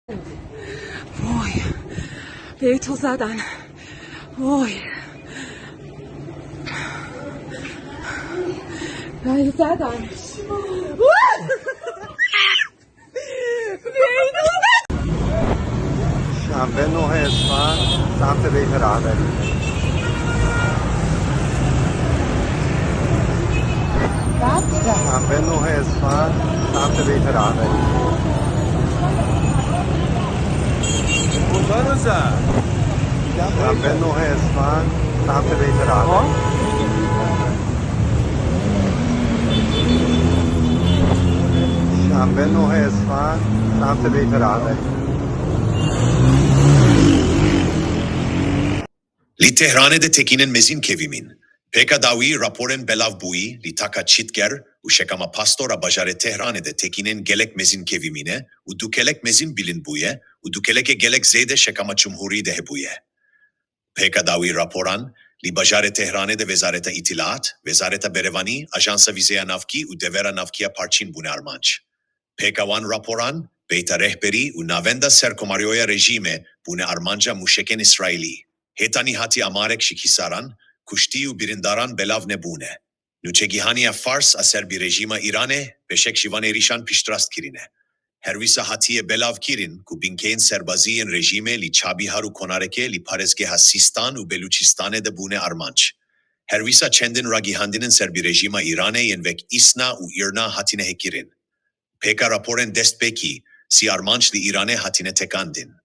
وای بیتو زدن. وای بله زدن. شنبه 9 اسفند سمت بیت رهبری. شنبه 9 اسفند سمت بیت رهبری. شنبه 9 اسفند سمت بیت رهبری. شنبه 9 اسفند سمت بیت رهبری. Li Tehranê de tekînin mezin kevîmîn. Pêka dawî raporên belav bûyî li taka Çîtger û şekama pastora bajarê Tehranê de tekînên gelek mezin kevîmîne û dukelek mezin bilin bûye û dukelekê gelek zêde şekama Cumhurî de hebûye. Pêka dawî raporan li bajarê Tehranê de Wezareta İttilaat, Wezareta Berevanî, Ajansa Vîzeya Navkî û Devera Navkiya Parçîn bûne armanc. Pêka wan raporan beyta rehberî û navenda serkomaryoya rejîmê bûne armanca mûşekên İsraîlî. Hêtanî hatî amarek ji kîsaran, kuştî û birindaran belav nebûne. Nûçegîhaniya Fars a ser bi rejîma Îranê beşek ji van êrîşan piştrast kirine. Herwîsa hatiye belav kirin ku binkeyên serbaziyên rejîmê li Çabîhar û Konarekê li parêzgeha Sîstan û Belûçistanê de bûne armanc. Herwîsa çendin ragîhandinin ser bi rejîma Îranê yên vek İsna û Îrna hatine hekirin. Pêka raporên destpêkî si armanc li Îranê hatine tekandin.